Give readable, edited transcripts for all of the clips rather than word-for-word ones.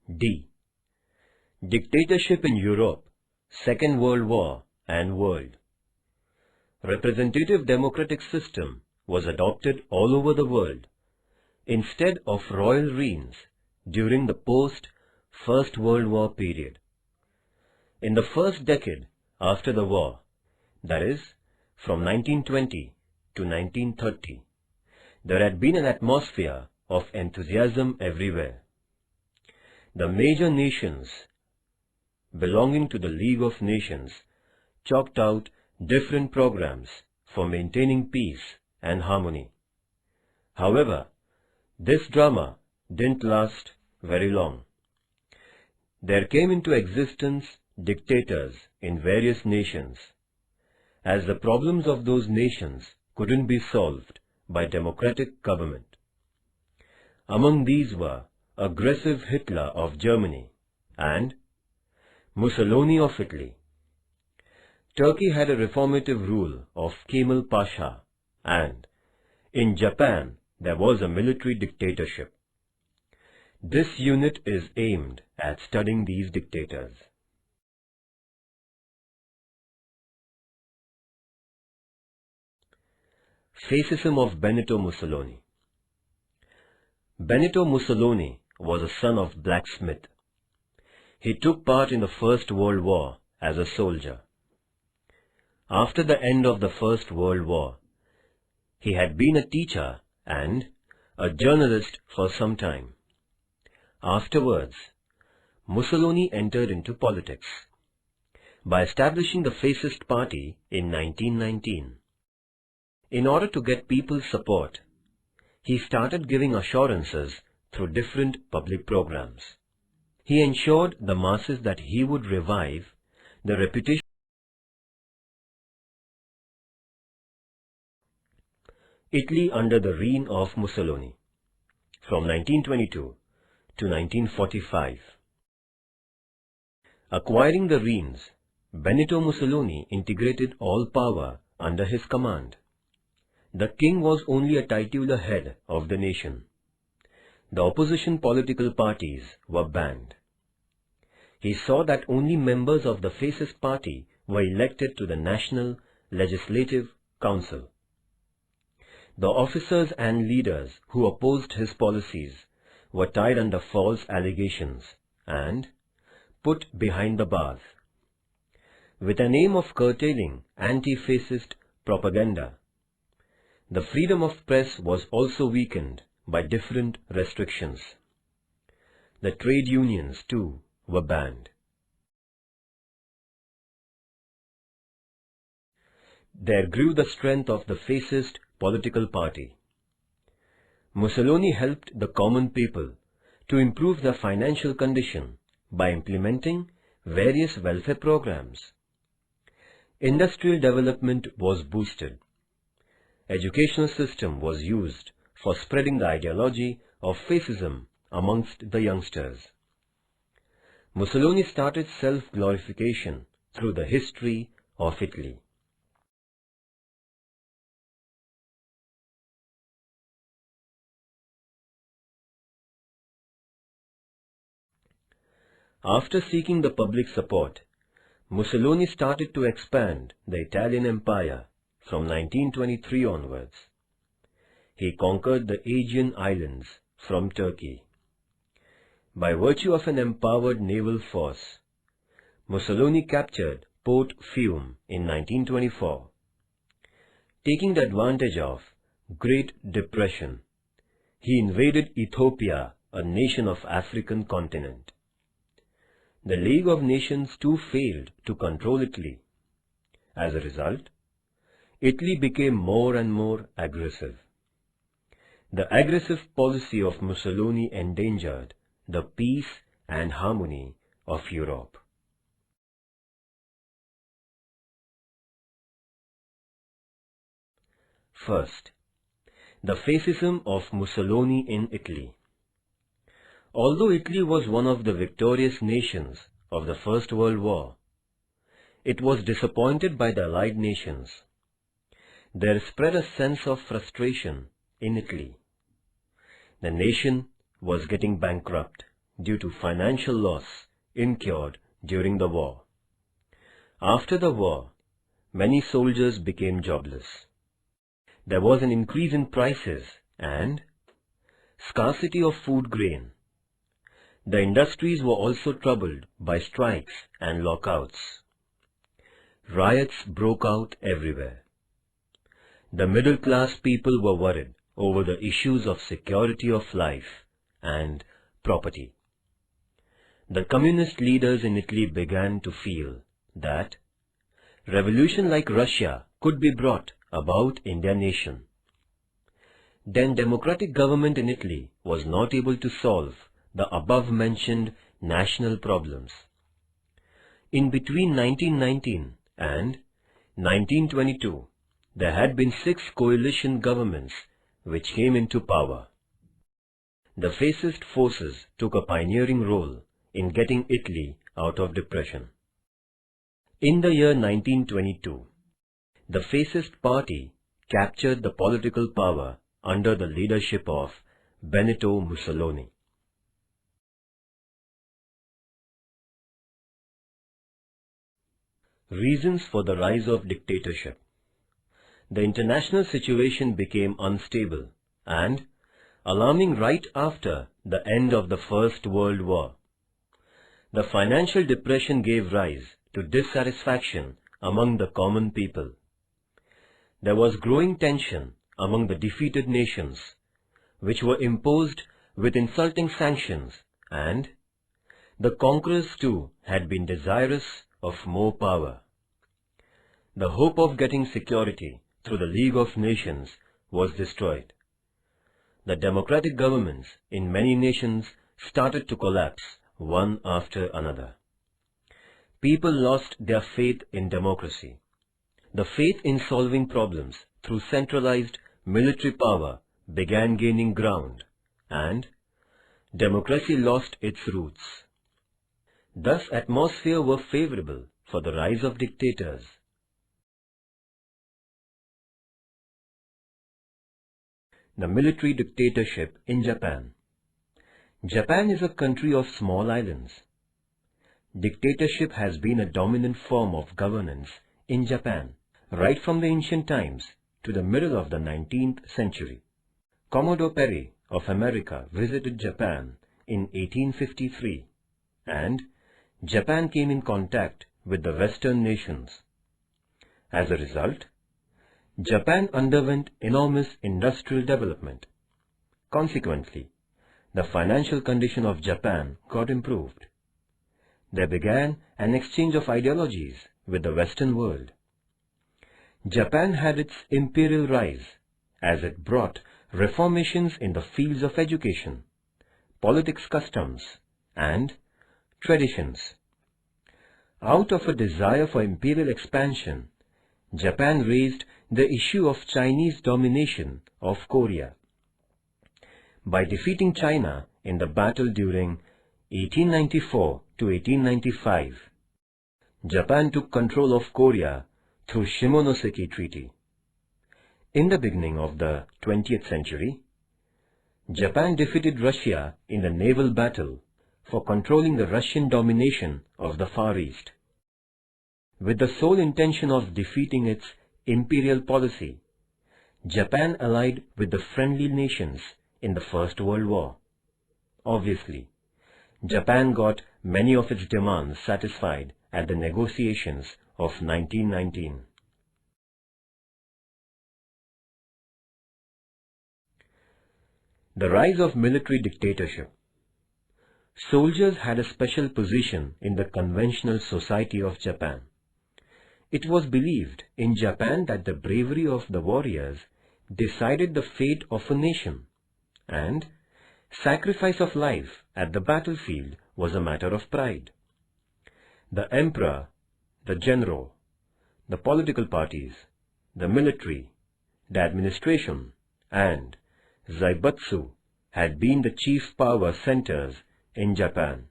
D. Dictatorship in Europe, Second World War and World. Representative democratic system was adopted all over the world instead of royal reigns during the post-First World War period. In the first decade after the war, that is, from 1920 to 1930, there had been an atmosphere of enthusiasm everywhere. The major nations belonging to the League of Nations chalked out different programs for maintaining peace and harmony. However, this drama didn't last very long. There came into existence dictators in various nations, as the problems of those nations couldn't be solved by democratic government. Among these were aggressive Hitler of Germany and Mussolini of Italy. Turkey had a reformative rule of Kamil Pasha, and in Japan there was a military dictatorship. This unit is aimed at studying these dictators. Fascism of Benito Mussolini. Benito Mussolini was a son of blacksmith. He took part in the First World War as a soldier. After the end of the First World War, he had been a teacher and a journalist for some time. Afterwards, Mussolini entered into politics by establishing the Fascist Party in 1919. In order to get people's support, he started giving assurances through different public programs. He ensured the masses that he would revive the reputation of Italy under the reign of Mussolini from 1922 to 1945. Acquiring the reins, Benito Mussolini integrated all power under his command. The king was only a titular head of the nation. The opposition political parties were banned. He saw that only members of the Fascist Party were elected to the National Legislative Council. The officers and leaders who opposed his policies were tied under false allegations and put behind the bars. With an aim of curtailing anti-fascist propaganda, the freedom of press was also weakened by different restrictions. The trade unions, too, were banned. There grew the strength of the fascist political party. Mussolini helped the common people to improve their financial condition by implementing various welfare programs. Industrial development was boosted. Educational system was used for spreading the ideology of fascism amongst the youngsters. Mussolini started self-glorification through the history of Italy. After seeking the public support, Mussolini started to expand the Italian Empire from 1923 onwards. He conquered the Aegean Islands from Turkey. By virtue of an empowered naval force, Mussolini captured Port Fiume in 1924. Taking the advantage of Great Depression, he invaded Ethiopia, a nation of African continent. The League of Nations too failed to control Italy. As a result, Italy became more and more aggressive. The aggressive policy of Mussolini endangered the peace and harmony of Europe. First, the fascism of Mussolini in Italy. Although Italy was one of the victorious nations of the First World War, it was disappointed by the Allied nations. There spread a sense of frustration in Italy. The nation was getting bankrupt. due to financial loss incurred during the war. After the war, many soldiers became jobless. There was an increase in prices and scarcity of food grain. The industries were also troubled by strikes and lockouts. Riots broke out everywhere. The middle-class people were worried over the issues of security of life and property. The communist leaders in Italy began to feel that revolution like Russia could be brought about in their nation. Then democratic government in Italy was not able to solve the above-mentioned national problems. In between 1919 and 1922, there had been 6 coalition governments which came into power. The fascist forces took a pioneering role in getting Italy out of depression. In the year 1922, the fascist party captured the political power under the leadership of Benito Mussolini. Reasons for the rise of dictatorship. The international situation became unstable and alarming right after the end of the First World War. The financial depression gave rise to dissatisfaction among the common people. There was growing tension among the defeated nations, which were imposed with insulting sanctions, and the conquerors too had been desirous of more power. The hope of getting security through the League of Nations was destroyed. The democratic governments in many nations started to collapse one after another. People lost their faith in democracy. The faith in solving problems through centralized military power began gaining ground, and democracy lost its roots. Thus, atmosphere were favorable for the rise of dictators. The military dictatorship in Japan. Japan is a country of small islands. Dictatorship has been a dominant form of governance in Japan, right from the ancient times to the middle of the 19th century. Commodore Perry of America visited Japan in 1853, and Japan came in contact with the Western nations. As a result, Japan underwent enormous industrial development. Consequently, the financial condition of Japan got improved. There began an exchange of ideologies with the Western world. Japan had its imperial rise as it brought reformations in the fields of education, politics, customs, and traditions. Out of a desire for imperial expansion, Japan raised the issue of Chinese domination of Korea. By defeating China in the battle during 1894 to 1895, Japan took control of Korea through Shimonoseki Treaty. In the beginning of the 20th century, Japan defeated Russia in the naval battle for controlling the Russian domination of the Far East. With the sole intention of defeating its imperial policy, Japan allied with the friendly nations in the First World War. Obviously, Japan got many of its demands satisfied at the negotiations of 1919. The rise of military dictatorship. Soldiers had a special position in the conventional society of Japan. It was believed in Japan that the bravery of the warriors decided the fate of a nation, and sacrifice of life at the battlefield was a matter of pride. The emperor, the general, the political parties, the military, the administration, and Zaibatsu had been the chief power centers in Japan.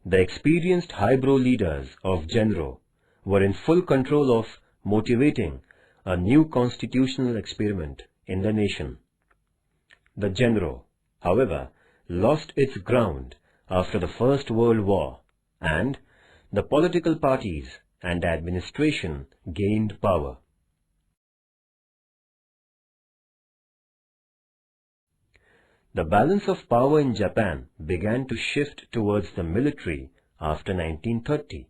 The experienced highbrow leaders of Genro were in full control of motivating a new constitutional experiment in the nation. The Genro, however, lost its ground after the First World War, and the political parties and administration gained power. The balance of power in Japan began to shift towards the military after 1930.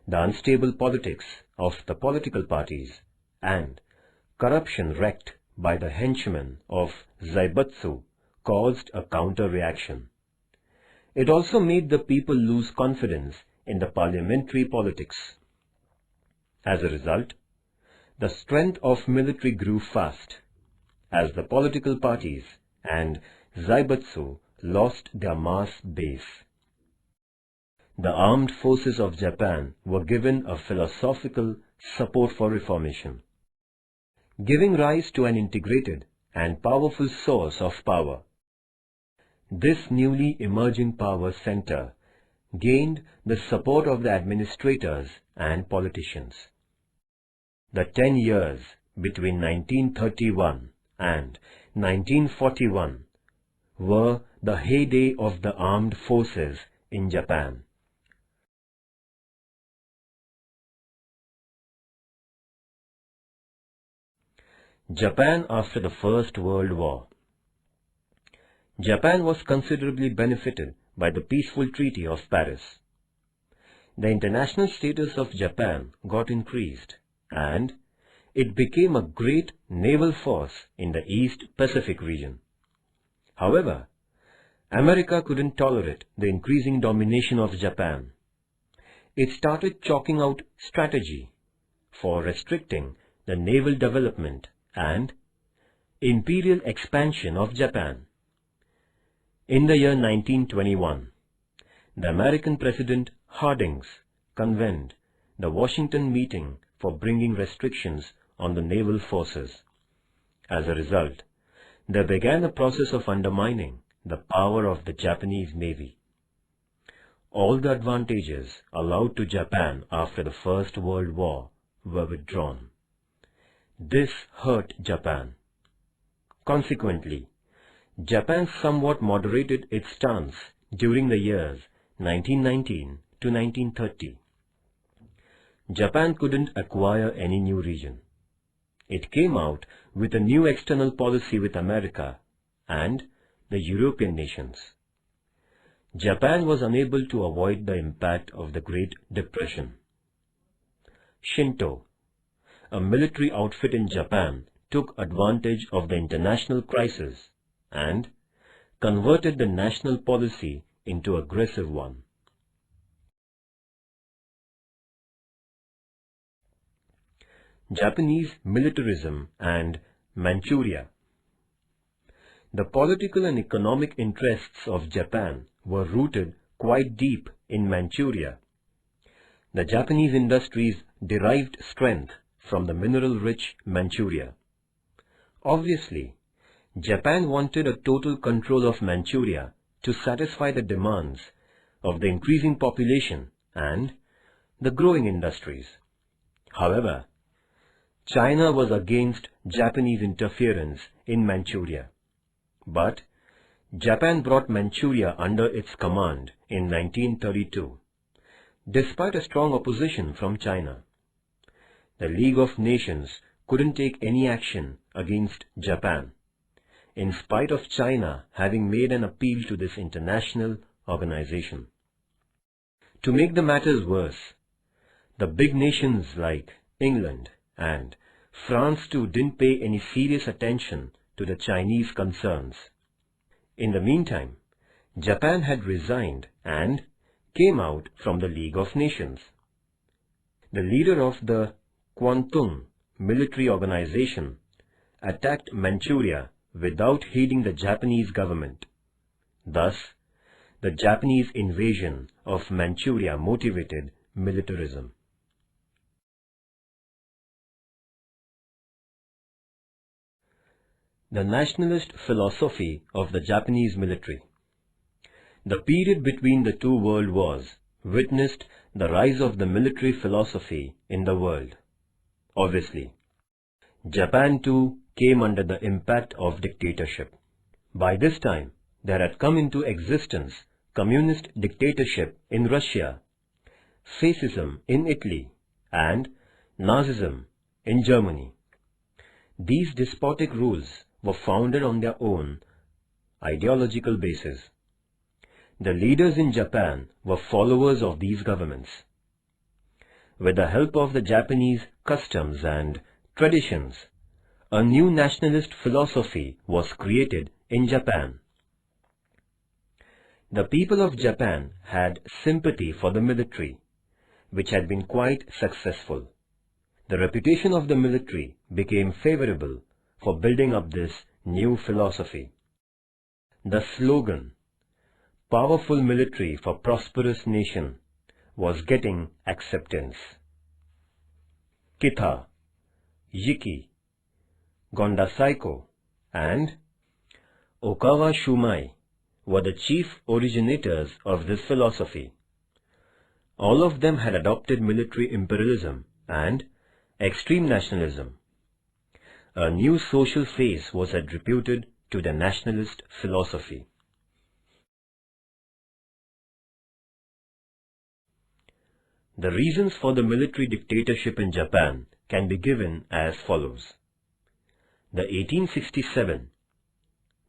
The unstable politics of the political parties and corruption wreaked by the henchmen of Zaibatsu caused a counter-reaction. It also made the people lose confidence in the parliamentary politics. As a result, the strength of military grew fast, as the political parties and Zaibatsu lost their mass base. The armed forces of Japan were given a philosophical support for Reformation, giving rise to an integrated and powerful source of power. This newly emerging power center gained the support of the administrators and politicians. The 10 years between 1931 and 1941 were the heyday of the armed forces in Japan. Japan after the First World War. Japan was considerably benefited by the peaceful Treaty of Paris. The international status of Japan got increased, and it became a great naval force in the East Pacific region. However, America couldn't tolerate the increasing domination of Japan. It started chalking out strategy for restricting the naval development and imperial expansion of Japan. In the year 1921, the American President Harding convened the Washington meeting for bringing restrictions on the naval forces. As a result, there began a process of undermining the power of the Japanese Navy. All the advantages allowed to Japan after the First World War were withdrawn. This hurt Japan. Consequently, Japan somewhat moderated its stance during the years 1919 to 1930. Japan couldn't acquire any new region. It came out with a new external policy with America and the European nations. Japan was unable to avoid the impact of the Great Depression. Shinto, a military outfit in Japan, took advantage of the international crisis and converted the national policy into an aggressive one. Japanese militarism and Manchuria. The political and economic interests of Japan were rooted quite deep in Manchuria. The Japanese industries derived strength from the mineral-rich Manchuria. Obviously, Japan wanted a total control of Manchuria to satisfy the demands of the increasing population and the growing industries. However, China was against Japanese interference in Manchuria, but Japan brought Manchuria under its command in 1932, despite a strong opposition from China. The League of Nations couldn't take any action against Japan, in spite of China having made an appeal to this international organization. To make the matters worse, the big nations like England and France too didn't pay any serious attention to the Chinese concerns. In the meantime, Japan had resigned and came out from the League of Nations. The leader of the Kwantung military organization attacked Manchuria without heeding the Japanese government. Thus, the Japanese invasion of Manchuria motivated militarism. The nationalist philosophy of the Japanese military. The period between the two world wars witnessed the rise of the military philosophy in the world. Obviously, Japan too came under the impact of dictatorship. By this time, there had come into existence communist dictatorship in Russia, fascism in Italy, and Nazism in Germany. These despotic rules were founded on their own ideological basis. The leaders in Japan were followers of these governments. With the help of the Japanese customs and traditions, a new nationalist philosophy was created in Japan. The people of Japan had sympathy for the military, which had been quite successful. The reputation of the military became favorable for building up this new philosophy. The slogan, "Powerful military for prosperous nation," was getting acceptance. Kita, Yiki, Gonda Saiko, and Okawa Shumai were the chief originators of this philosophy. All of them had adopted military imperialism and extreme nationalism. A new social phase was attributed to the nationalist philosophy. The reasons for the military dictatorship in Japan can be given as follows. The 1867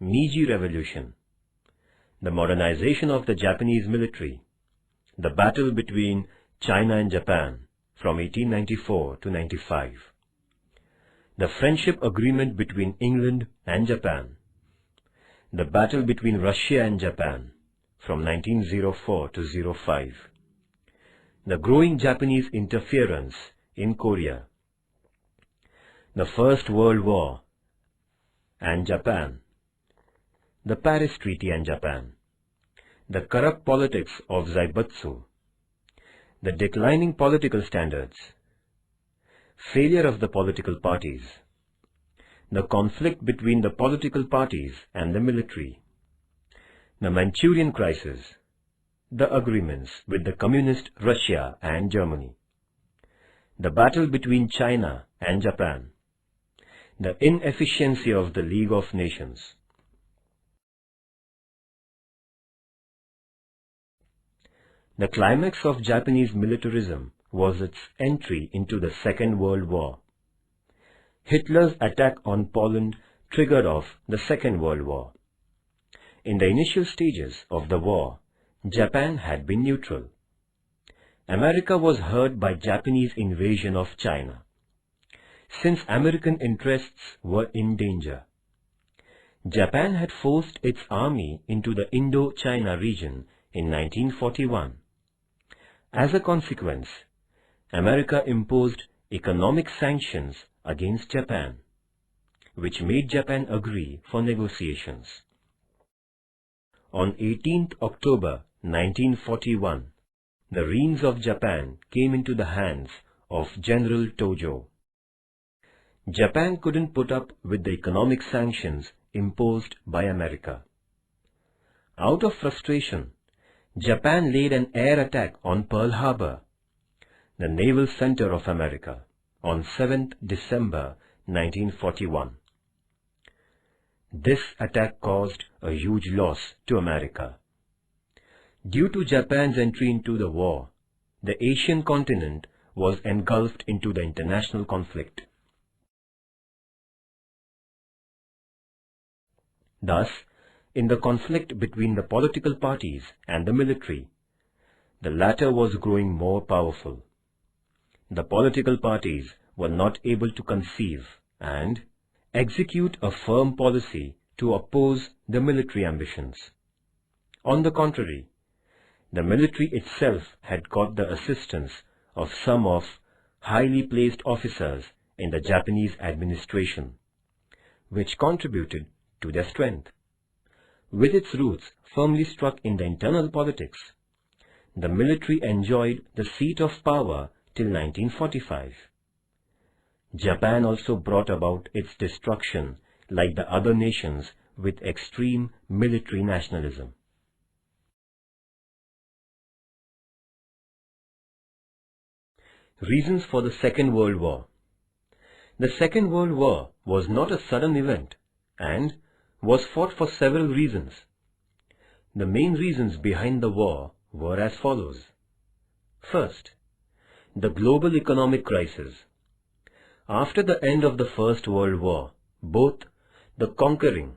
Meiji Revolution, the modernization of the Japanese military, the battle between China and Japan from 1894 to 95, the friendship agreement between England and Japan, the battle between Russia and Japan from 1904 to 05, the growing Japanese interference in Korea, the First World War and Japan, the Paris Treaty and Japan, the corrupt politics of Zaibatsu, the declining political standards, failure of the political parties, the conflict between the political parties and the military, the Manchurian crisis, the agreements with the communist Russia and Germany, the battle between China and Japan, the inefficiency of the League of Nations. The climax of Japanese militarism was its entry into the Second World War. Hitler's attack on Poland triggered off the Second World War. In the initial stages of the war, Japan had been neutral. America was hurt by Japanese invasion of China. Since American interests were in danger, Japan had forced its army into the Indo-China region in 1941. As a consequence, America imposed economic sanctions against Japan, which made Japan agree for negotiations. On 18th October 1941, the reins of Japan came into the hands of General Tojo. Japan couldn't put up with the economic sanctions imposed by America. Out of frustration, Japan laid an air attack on Pearl Harbor, the naval center of America, on 7th December 1941. This attack caused a huge loss to America. Due to Japan's entry into the war, the Asian continent was engulfed into the international conflict. Thus, in the conflict between the political parties and the military, the latter was growing more powerful. The political parties were not able to conceive and execute a firm policy to oppose the military ambitions. On the contrary, the military itself had got the assistance of some of highly placed officers in the Japanese administration, which contributed to their strength. With its roots firmly struck in the internal politics, the military enjoyed the seat of power till 1945. Japan also brought about its destruction like the other nations with extreme military nationalism. Reasons for the Second World War. The Second World War was not a sudden event and was fought for several reasons. The main reasons behind the war were as follows. First, the global economic crisis. After the end of the First World War, both the conquering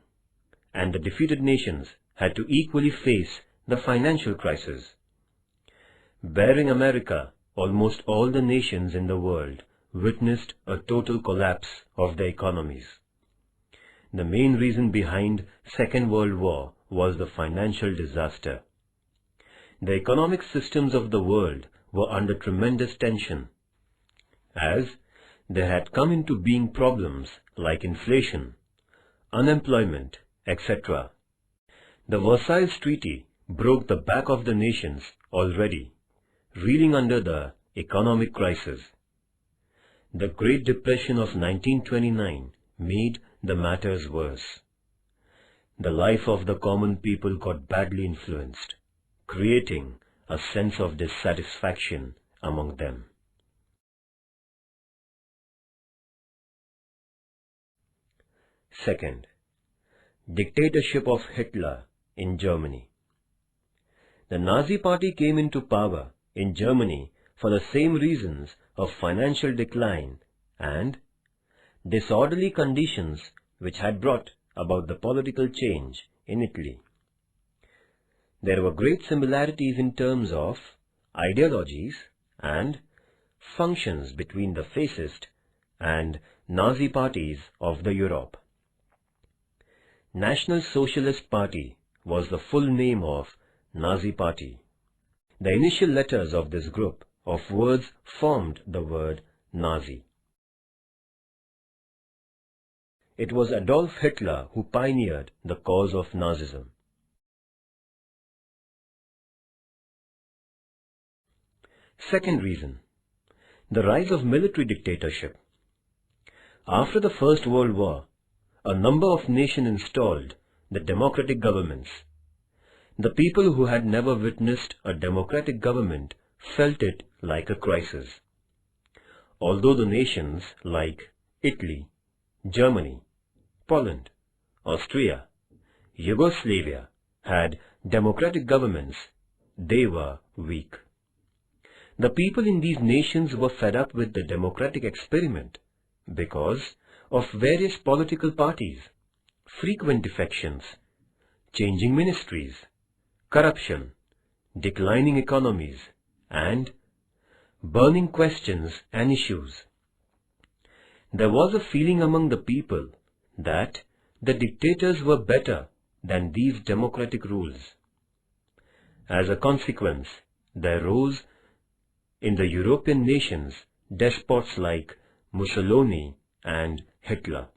and the defeated nations had to equally face the financial crisis. Barring America, almost all the nations in the world witnessed a total collapse of their economies. The main reason behind Second World War was the financial disaster. The economic systems of the world were under tremendous tension, as there had come into being problems like inflation, unemployment, etc. The Versailles Treaty broke the back of the nations already, reeling under the economic crisis. The Great Depression of 1929 made the matters worse. The life of the common people got badly influenced, creating a sense of dissatisfaction among them. Second, dictatorship of Hitler in Germany. The Nazi Party came into power in Germany for the same reasons of financial decline and disorderly conditions which had brought about the political change in Italy. There were great similarities in terms of ideologies and functions between the fascist and Nazi parties of the Europe. National Socialist Party was the full name of Nazi Party. The initial letters of this group of words formed the word Nazi. It was Adolf Hitler who pioneered the cause of Nazism. Second reason, the rise of military dictatorship. After the First World War, a number of nations installed the democratic governments. The people who had never witnessed a democratic government felt it like a crisis. Although the nations like Italy, Germany, Poland, Austria, Yugoslavia had democratic governments, they were weak. The people in these nations were fed up with the democratic experiment because of various political parties, frequent defections, changing ministries, corruption, declining economies, and burning questions and issues. There was a feeling among the people that the dictators were better than these democratic rules. As a consequence, there rose in the European nations despots like Mussolini and Hitler.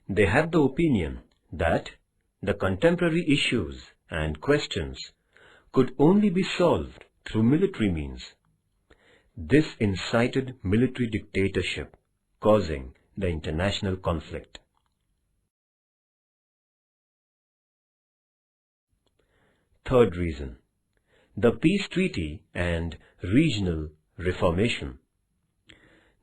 They had the opinion that the contemporary issues and questions could only be solved through military means. This incited military dictatorship, causing the international conflict. Third reason, the peace treaty and regional reformation.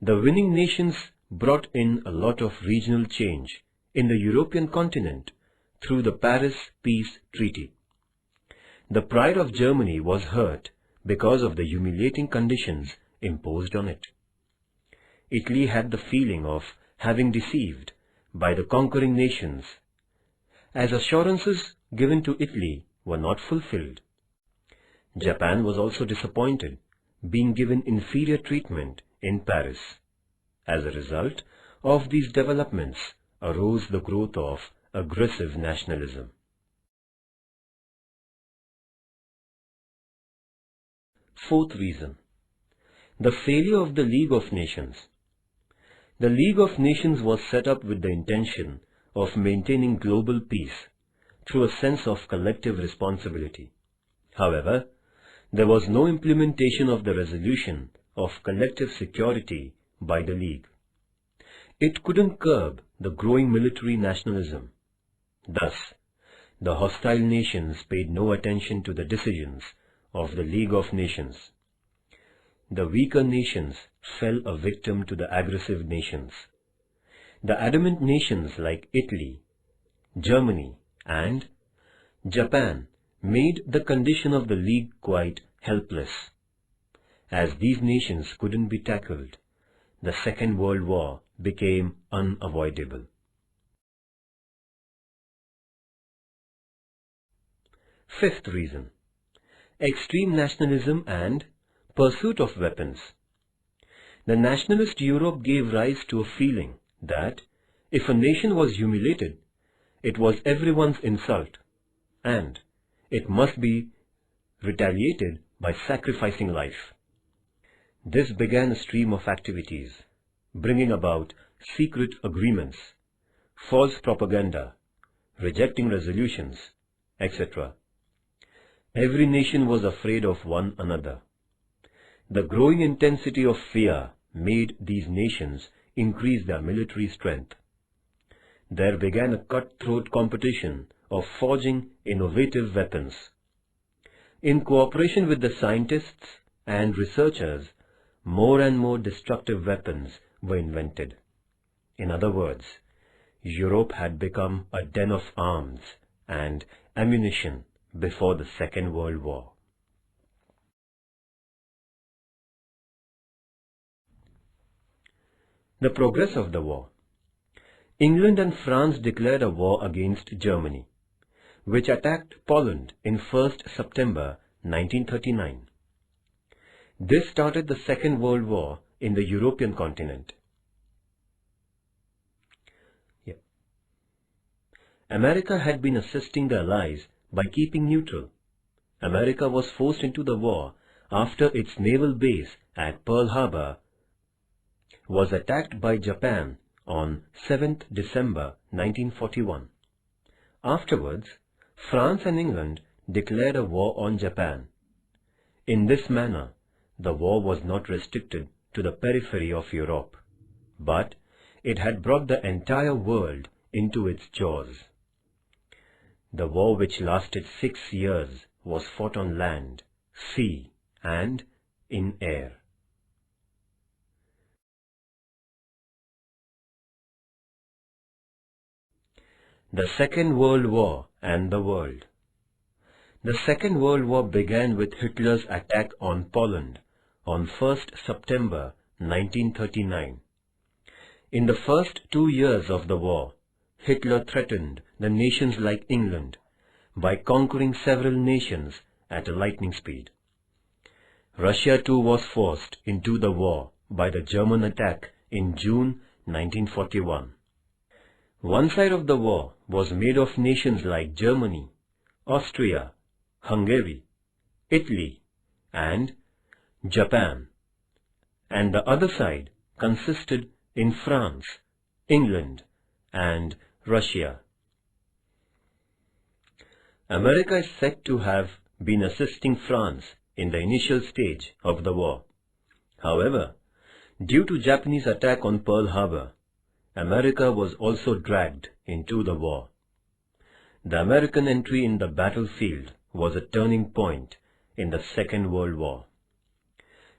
The winning nations brought in a lot of regional change in the European continent through the Paris Peace Treaty. The pride of Germany was hurt because of the humiliating conditions imposed on it. Italy had the feeling of having deceived by the conquering nations, as assurances given to Italy were not fulfilled. Japan was also disappointed, being given inferior treatment in Paris. As a result of these developments arose the growth of aggressive nationalism. Fourth reason, the failure of the League of Nations. The League of Nations was set up with the intention of maintaining global peace through a sense of collective responsibility. However, there was no implementation of the resolution of collective security by the League. It couldn't curb the growing military nationalism. Thus, the hostile nations paid no attention to the decisions of the League of Nations. The weaker nations fell a victim to the aggressive nations. The adamant nations like Italy, Germany, and Japan made the condition of the League quite helpless. As these nations couldn't be tackled, the Second World War became unavoidable. Fifth reason: extreme nationalism and pursuit of weapons. The nationalist Europe gave rise to a feeling that if a nation was humiliated, it was everyone's insult, and it must be retaliated by sacrificing life. This began a stream of activities, bringing about secret agreements, false propaganda, rejecting resolutions, etc. Every nation was afraid of one another. The growing intensity of fear made these nations increase their military strength. There began a cutthroat competition of forging innovative weapons. In cooperation with the scientists and researchers, more and more destructive weapons were invented. In other words, Europe had become a den of arms and ammunition before the Second World War. The progress of the war. England and France declared a war against Germany, which attacked Poland in 1st September 1939. This started the Second World War in the European continent. America had been assisting the Allies by keeping neutral. America was forced into the war after its naval base at Pearl Harbor was attacked by Japan on 7th December 1941. Afterwards, France and England declared a war on Japan. In this manner, the war was not restricted to the periphery of Europe, but it had brought the entire world into its jaws. The war, which lasted 6 years, was fought on land, sea, and in air. The Second World War and the world. The Second World War began with Hitler's attack on Poland on 1st September 1939. In the first 2 years of the war, Hitler threatened the nations like England by conquering several nations at a lightning speed. Russia too was forced into the war by the German attack in June 1941. One side of the war was made of nations like Germany, Austria, Hungary, Italy, and Japan, and the other side consisted in France, England, and Russia. America is said to have been assisting France in the initial stage of the war. However, due to Japanese attack on Pearl Harbor, America was also dragged into the war. The American entry in the battlefield was a turning point in the Second World War.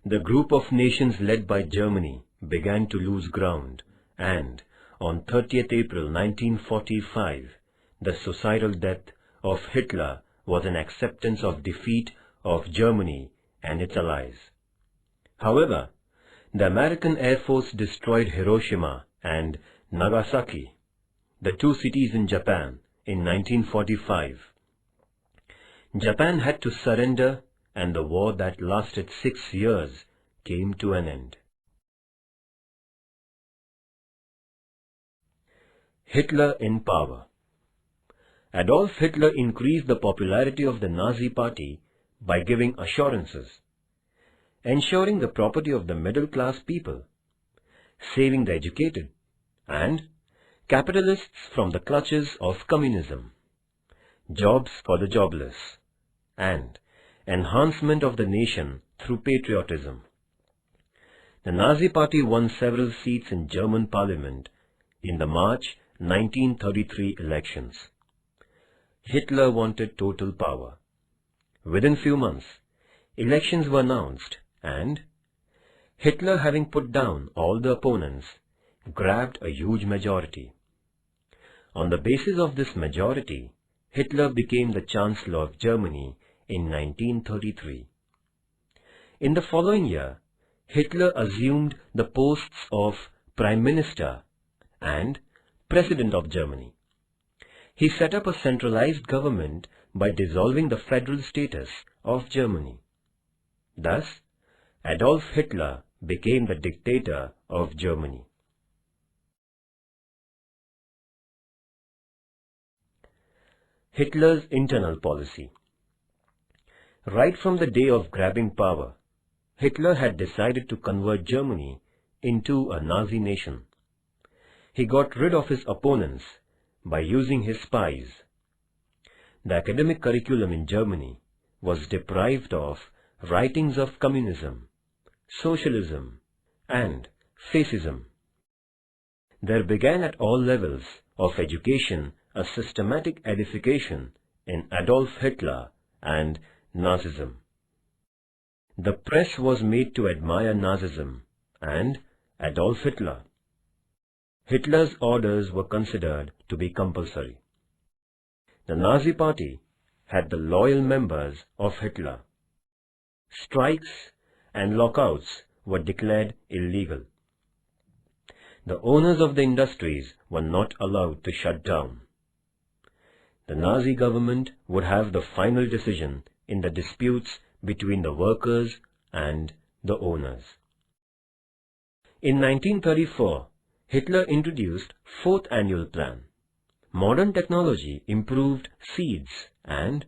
The group of nations led by Germany began to lose ground, and on 30th April 1945, the suicidal death of Hitler was an acceptance of defeat of Germany and its allies. However, the American Air Force destroyed Hiroshima and Nagasaki, the two cities in Japan, in 1945. Japan had to surrender, and the war that lasted 6 years came to an end. Hitler in power. Adolf Hitler increased the popularity of the Nazi Party by giving assurances, ensuring the property of the middle-class people, saving the educated, and capitalists from the clutches of communism, jobs for the jobless, and enhancement of the nation through patriotism. The Nazi Party won several seats in German parliament in the March 1933 elections. Hitler wanted total power. Within few months, elections were announced, and Hitler, having put down all the opponents, grabbed a huge majority. On the basis of this majority, Hitler became the Chancellor of Germany in 1933. In the following year, Hitler assumed the posts of Prime Minister and President of Germany. He set up a centralized government by dissolving the federal status of Germany. Thus, Adolf Hitler became the dictator of Germany. Hitler's internal policy. Right from the day of grabbing power, Hitler had decided to convert Germany into a Nazi nation. He got rid of his opponents by using his spies. The academic curriculum in Germany was deprived of writings of communism, socialism, and fascism. There began at all levels of education a systematic edification in Adolf Hitler and Nazism. The press was made to admire Nazism and Adolf Hitler. Hitler's orders were considered to be compulsory. The Nazi Party had the loyal members of Hitler. Strikes and lockouts were declared illegal. The owners of the industries were not allowed to shut down. The Nazi government would have the final decision in the disputes between the workers and the owners. In 1934, Hitler introduced Fourth Annual Plan. Modern technology improved seeds and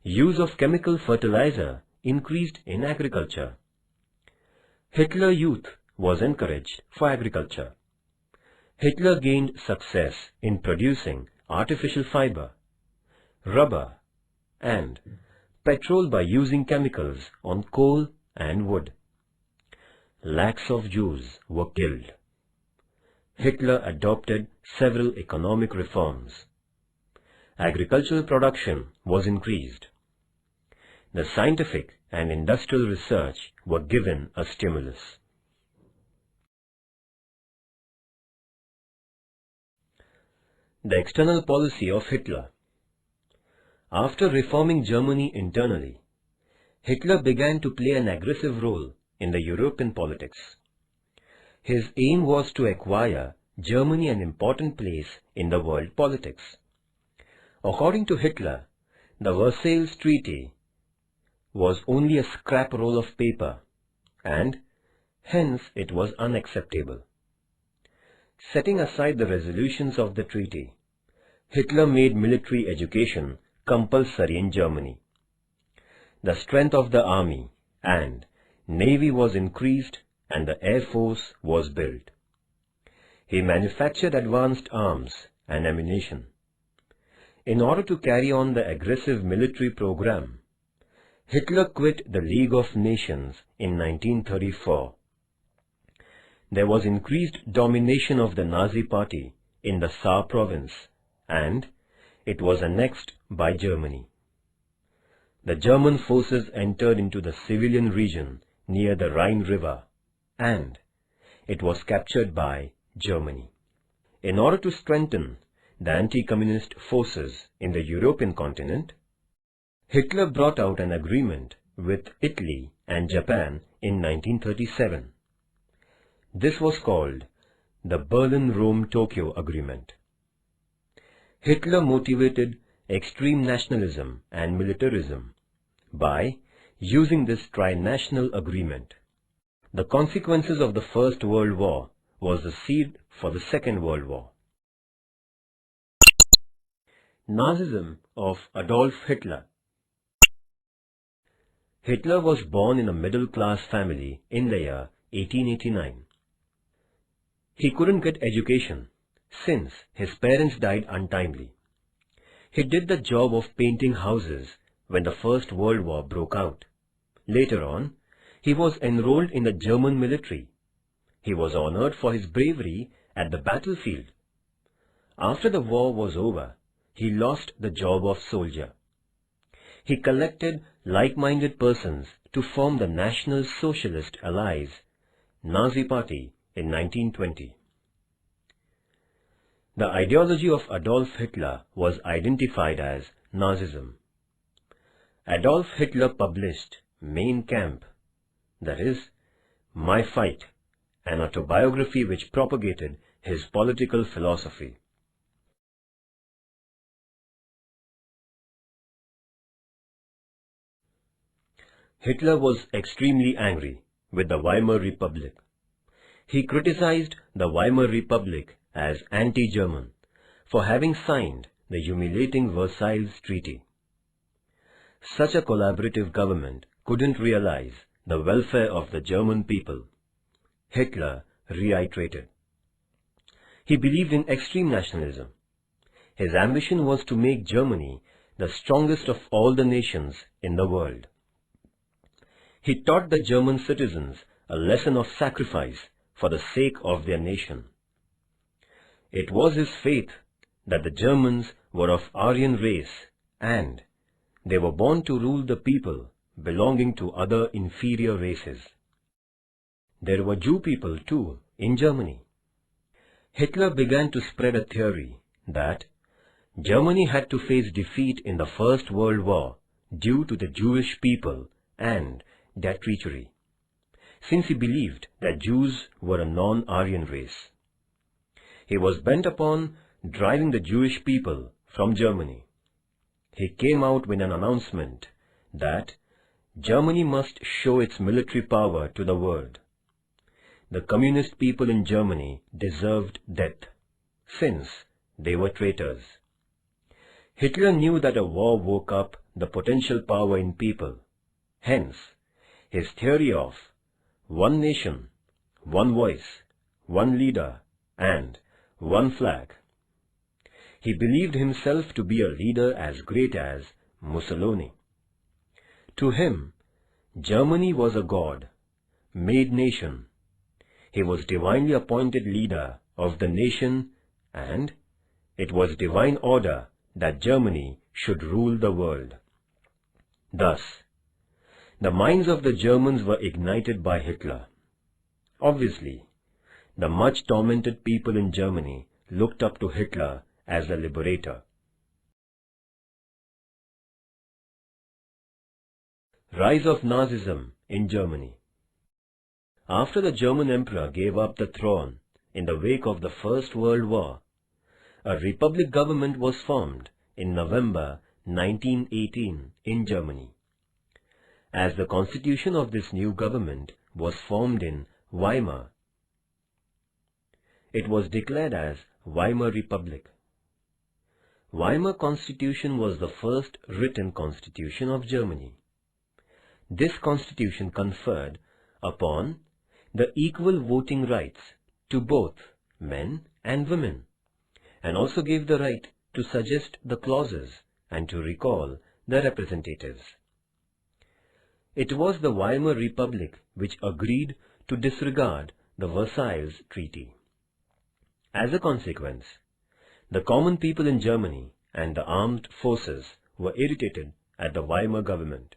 use of chemical fertilizer increased in agriculture. Hitler Youth was encouraged for agriculture. Hitler gained success in producing artificial fiber, rubber, and petrol by using chemicals on coal and wood. Lakhs of Jews were killed. Hitler adopted several economic reforms. Agricultural production was increased. The scientific and industrial research were given a stimulus. The external policy of Hitler. After reforming Germany internally, Hitler began to play an aggressive role in the European politics. His aim was to acquire Germany an important place in the world politics. According to Hitler, the Versailles Treaty was only a scrap roll of paper, and hence it was unacceptable. Setting aside the resolutions of the treaty, Hitler made military education compulsory in Germany. The strength of the army and navy was increased and the air force was built. He manufactured advanced arms and ammunition. In order to carry on the aggressive military program, Hitler quit the League of Nations in 1934. There was increased domination of the Nazi Party in the Saar province, and it was annexed by Germany. The German forces entered into the civilian region near the Rhine River, and it was captured by Germany. In order to strengthen the anti-communist forces in the European continent, Hitler brought out an agreement with Italy and Japan in 1937. This was called the Berlin-Rome-Tokyo Agreement. Hitler motivated extreme nationalism and militarism by using this tri-national agreement. The consequences of the First World War was the seed for the Second World War. Nazism of Adolf Hitler. Hitler was born in a middle-class family in the year 1889. He couldn't get education since his parents died untimely. He did the job of painting houses when the First World War broke out. Later on, he was enrolled in the German military. He was honored for his bravery at the battlefield. After the war was over, he lost the job of soldier. He collected like-minded persons to form the National Socialist Allies, Nazi Party, in 1920. The ideology of Adolf Hitler was identified as Nazism. Adolf Hitler published Mein Kampf, that is, My Fight, an autobiography which propagated his political philosophy. Hitler was extremely angry with the Weimar Republic. He criticized the Weimar Republic as anti-German for having signed the humiliating Versailles Treaty. Such a collaborative government couldn't realize the welfare of the German people, Hitler reiterated. He believed in extreme nationalism. His ambition was to make Germany the strongest of all the nations in the world. He taught the German citizens a lesson of sacrifice for the sake of their nation. It was his faith that the Germans were of Aryan race and they were born to rule the people belonging to other inferior races. There were Jew people too in Germany. Hitler began to spread a theory that Germany had to face defeat in the First World War due to the Jewish people and their treachery, since he believed that Jews were a non-Aryan race. He was bent upon driving the Jewish people from Germany. He came out with an announcement that Germany must show its military power to the world. The communist people in Germany deserved death, since they were traitors. Hitler knew that a war woke up the potential power in people. Hence, his theory of one nation, one voice, one leader, and one flag. He believed himself to be a leader as great as Mussolini. To him, Germany was a god, made nation. He was divinely appointed leader of the nation, and it was divine order that Germany should rule the world. Thus, the minds of the Germans were ignited by Hitler. Obviously, the much tormented people in Germany looked up to Hitler as a liberator. Rise of Nazism in Germany. After the German Emperor gave up the throne in the wake of the First World War, a republic government was formed in November 1918 in Germany. As the constitution of this new government was formed in Weimar, it was declared as Weimar Republic. Weimar Constitution was the first written constitution of Germany. This constitution conferred upon the equal voting rights to both men and women, and also gave the right to suggest the clauses and to recall the representatives. It was the Weimar Republic which agreed to disregard the Versailles Treaty. As a consequence, the common people in Germany and the armed forces were irritated at the Weimar government.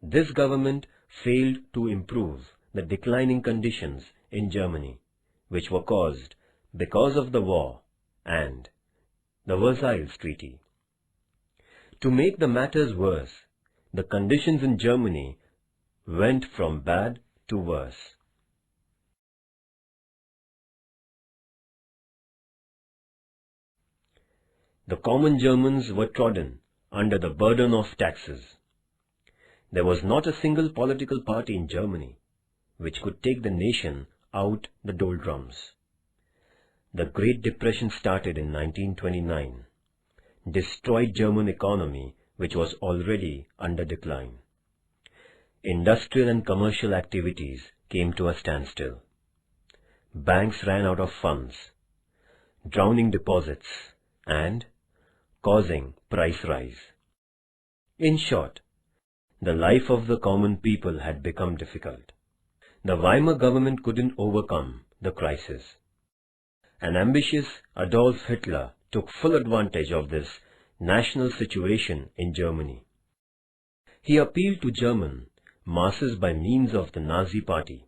This government failed to improve the declining conditions in Germany, which were caused because of the war and the Versailles Treaty. To make the matters worse, the conditions in Germany went from bad to worse. The common Germans were trodden under the burden of taxes. There was not a single political party in Germany which could take the nation out the doldrums. The Great Depression started in 1929, destroyed German economy which was already under decline. Industrial and commercial activities came to a standstill. Banks ran out of funds, drowning deposits and causing price rise. In short, the life of the common people had become difficult. The Weimar government couldn't overcome the crisis. An ambitious Adolf Hitler took full advantage of this national situation in Germany. He appealed to German masses by means of the Nazi Party.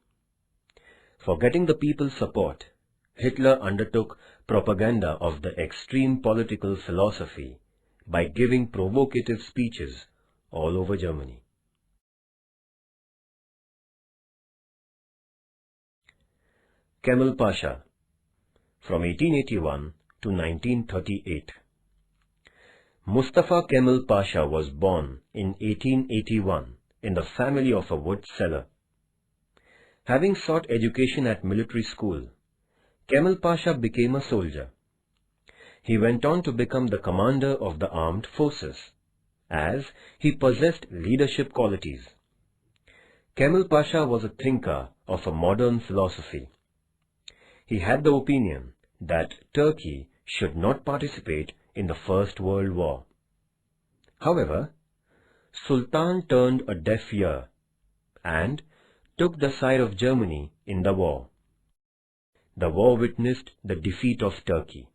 For getting the people's support, Hitler undertook propaganda of the extreme political philosophy by giving provocative speeches all over Germany. Kamil Pasha, from 1881 to 1938. Mustafa Kamil Pasha was born in 1881 in the family of a wood seller. Having sought education at military school, Kamil Pasha became a soldier. He went on to become the commander of the armed forces, as he possessed leadership qualities. Kamil Pasha was a thinker of a modern philosophy. He had the opinion that Turkey should not participate in the First World War. However, Sultan turned a deaf ear and took the side of Germany in the war. The war witnessed the defeat of Turkey.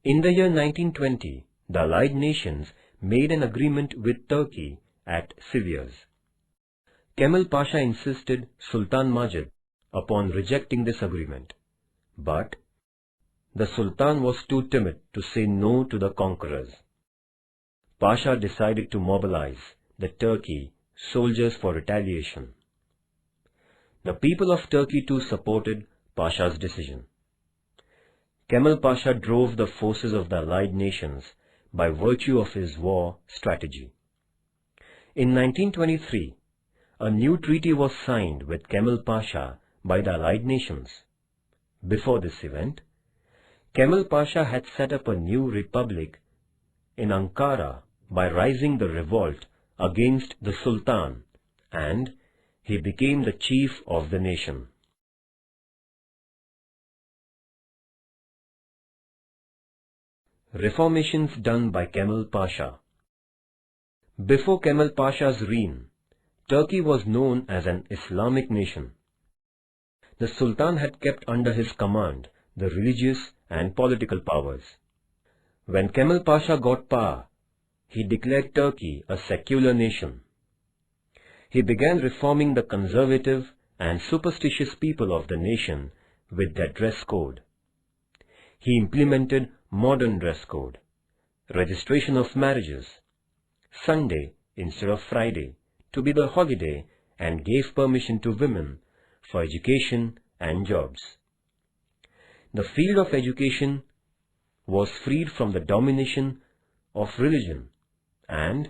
In the year 1920, the Allied nations made an agreement with Turkey at Sivas. Kamil Pasha insisted Sultan Majid upon rejecting this agreement, but the Sultan was too timid to say no to the conquerors. Pasha decided to mobilize the Turkey soldiers for retaliation. The people of Turkey too supported Pasha's decision. Kamil Pasha drove the forces of the Allied nations by virtue of his war strategy. In 1923, a new treaty was signed with Kamil Pasha by the Allied nations. Before this event, Kamil Pasha had set up a new republic in Ankara by rising the revolt against the Sultan, and he became the chief of the nation. Reformations done by Kamil Pasha. Before Kamil Pasha's reign, Turkey was known as an Islamic nation. The Sultan had kept under his command the religious and political powers. When Kamil Pasha got power, he declared Turkey a secular nation. He began reforming the conservative and superstitious people of the nation with their dress code. He implemented modern dress code, registration of marriages, Sunday instead of Friday to be the holiday, and gave permission to women for education and jobs. The field of education was freed from the domination of religion, and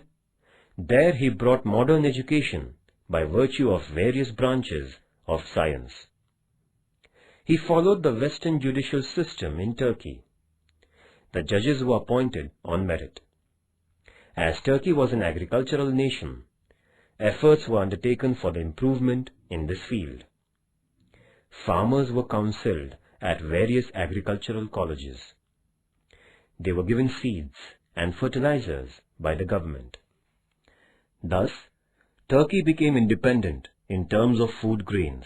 there he brought modern education by virtue of various branches of science. He followed the Western judicial system in Turkey. The judges were appointed on merit. As Turkey was an agricultural nation, efforts were undertaken for the improvement in this field. Farmers were counseled at various agricultural colleges. They were given seeds and fertilizers by the government. Thus, Turkey became independent in terms of food grains.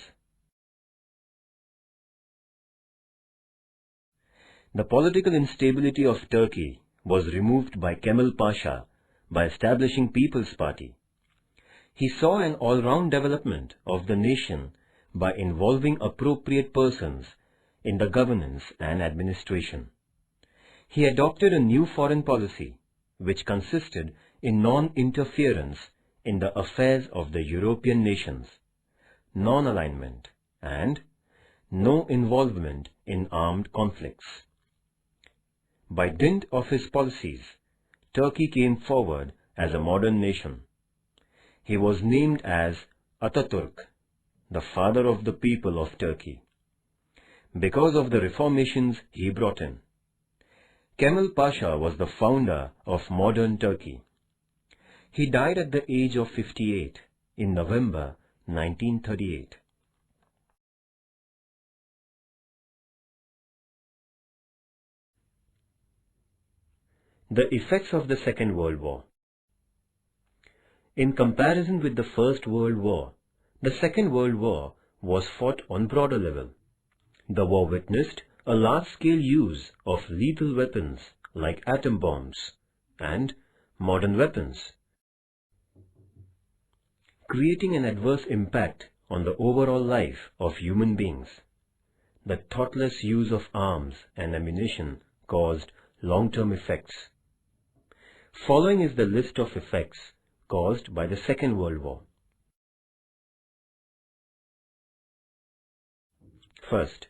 The political instability of Turkey was removed by Kamil Pasha by establishing People's Party. He saw an all-round development of the nation by involving appropriate persons in the governance and administration. He adopted a new foreign policy, which consisted in non-interference in the affairs of the European nations, non-alignment, and no involvement in armed conflicts. By dint of his policies, Turkey came forward as a modern nation. He was named as Ataturk, the father of the people of Turkey, because of the reformations he brought in. Kamil Pasha was the founder of modern Turkey. He died at the age of 58 in November 1938. The effects of the Second World War. In comparison with the First World War, the Second World War was fought on broader level. The war witnessed a large-scale use of lethal weapons like atom bombs and modern weapons, creating an adverse impact on the overall life of human beings. The thoughtless use of arms and ammunition caused long-term effects. Following is the list of effects caused by the Second World War. First,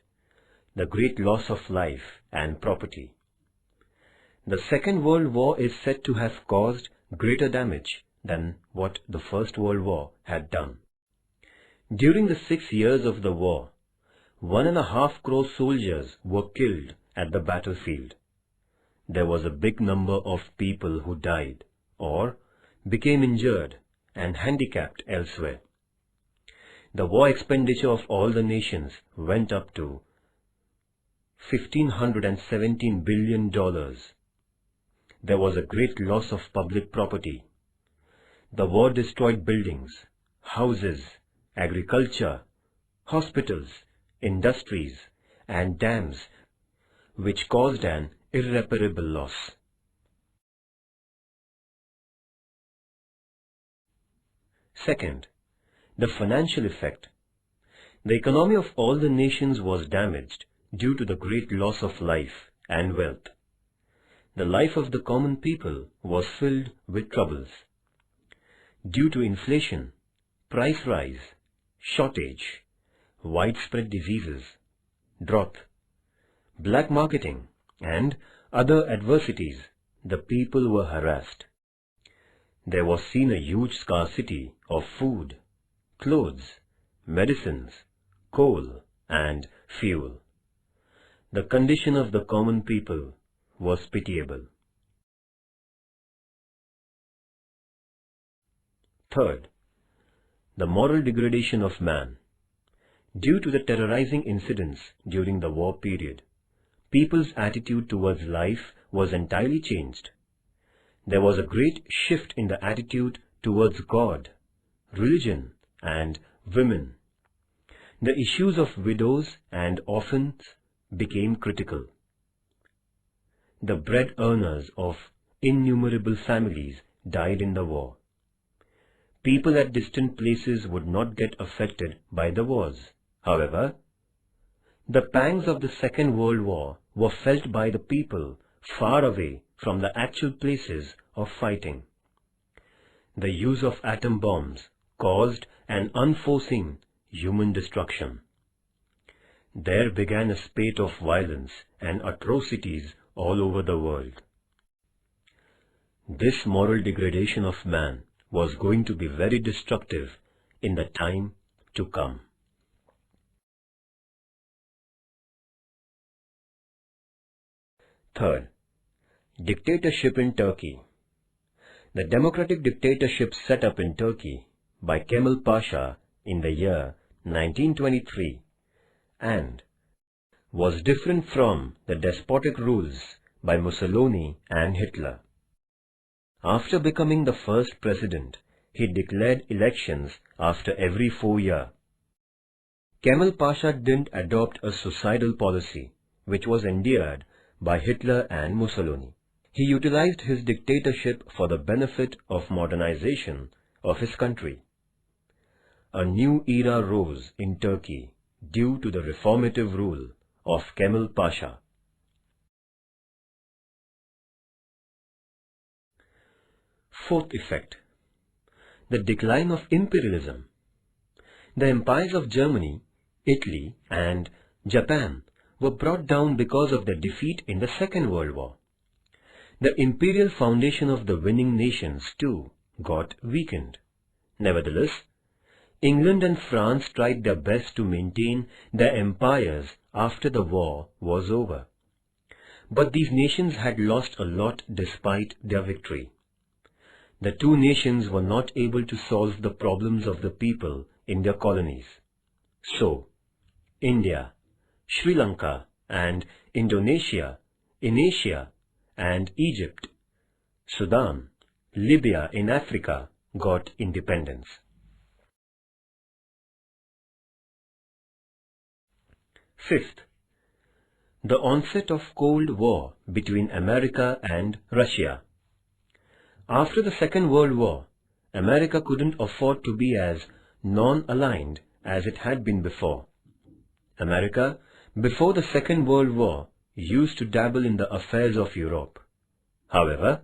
the great loss of life and property. The Second World War is said to have caused greater damage than what the First World War had done. During the 6 years of the war, 1.5 crore soldiers were killed at the battlefield. There was a big number of people who died or became injured and handicapped elsewhere. The war expenditure of all the nations went up to $1,517 billion. There was a great loss of public property. The war destroyed buildings, houses, agriculture, hospitals, industries, and dams, which caused an irreparable loss. Second, the financial effect. The economy of all the nations was damaged due to the great loss of life and wealth. The life of the common people was filled with troubles. Due to inflation, price rise, shortage, widespread diseases, drought, black marketing, and other adversities, the people were harassed. There was seen a huge scarcity of food, clothes, medicines, coal, and fuel. The condition of the common people was pitiable. Third, the moral degradation of man. Due to the terrorizing incidents during the war period, people's attitude towards life was entirely changed. There was a great shift in the attitude towards God, religion, and women. The issues of widows and orphans became critical. The bread earners of innumerable families died in the war. People at distant places would not get affected by the wars. However, the pangs of the Second World War were felt by the people far away from the actual places of fighting. The use of atom bombs caused an unforeseen human destruction. There began a spate of violence and atrocities all over the world. This moral degradation of man was going to be very destructive in the time to come. Third, dictatorship in Turkey. The democratic dictatorship set up in Turkey by Kamil Pasha in the year 1923 and was different from the despotic rules by Mussolini and Hitler. After becoming the first president, he declared elections after every 4 years. Kamil Pasha didn't adopt a suicidal policy, which was endeared by Hitler and Mussolini. He utilized his dictatorship for the benefit of modernization of his country. A new era rose in Turkey due to the reformative rule of Kamil Pasha. Fourth effect, the decline of imperialism. The empires of Germany, Italy, and Japan were brought down because of their defeat in the Second World War. The imperial foundation of the winning nations too got weakened. Nevertheless, England and France tried their best to maintain their empires after the war was over. But these nations had lost a lot despite their victory. The two nations were not able to solve the problems of the people in their colonies. So, India, Sri Lanka, and Indonesia in Asia, and Egypt, Sudan, Libya in Africa got independence. Fifth, the onset of Cold War between America and Russia. After the Second World War, America couldn't afford to be as non-aligned as it had been before. America, before the Second World War, used to dabble in the affairs of Europe. However,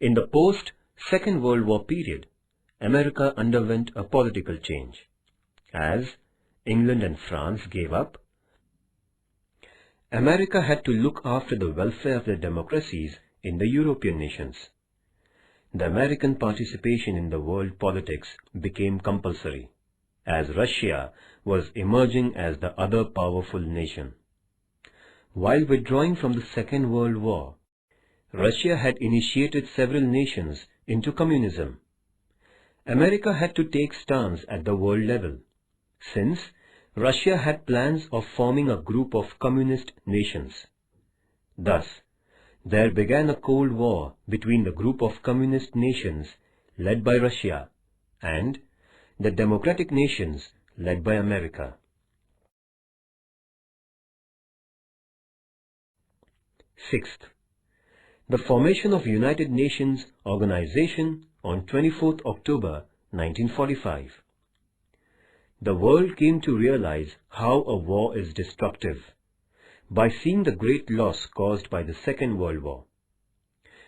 In the post-Second World War period, America underwent a political change. As England and France gave up, America had to look after the welfare of the democracies in the European nations. The American participation in the world politics became compulsory, as Russia was emerging as the other powerful nation. While withdrawing from the Second World War, Russia had initiated several nations into communism. America had to take stance at the world level, since Russia had plans of forming a group of communist nations. Thus, there began a Cold War between the group of communist nations led by Russia and the democratic nations led by America. Sixth, the formation of United Nations Organization on 24th October 1945. The world came to realize how a war is destructive by seeing the great loss caused by the Second World War.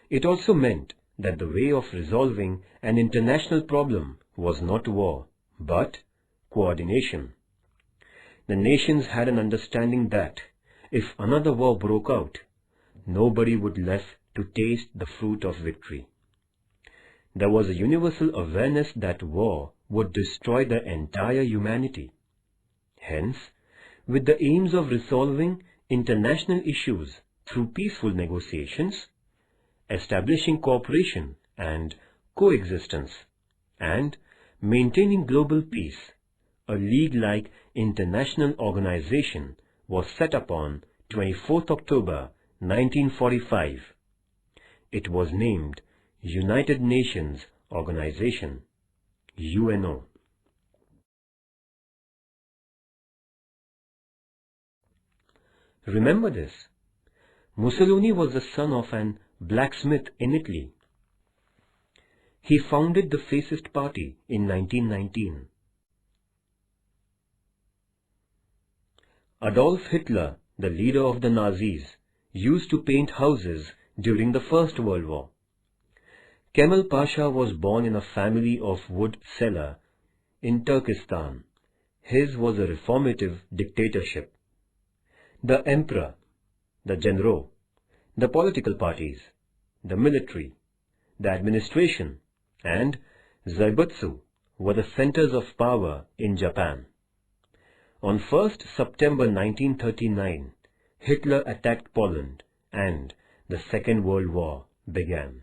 It also meant that the way of resolving an international problem was not war, but coordination. The nations had an understanding that if another war broke out, nobody would left to taste the fruit of victory. There was a universal awareness that war would destroy the entire humanity. Hence, with the aims of resolving international issues through peaceful negotiations, establishing cooperation and coexistence, and maintaining global peace, a league-like international organization was set up on 24th October 1945. It was named United Nations Organization, UNO. Remember this. Mussolini was the son of an blacksmith in Italy. He founded the Fascist Party in 1919. Adolf Hitler, the leader of the Nazis, used to paint houses during the First World War. Kamil Pasha was born in a family of wood seller in Turkestan. His was a reformative dictatorship. The emperor, the general, the political parties, the military, the administration, and Zaibutsu were the centers of power in Japan. On 1st September 1939, Hitler attacked Poland and the Second World War began.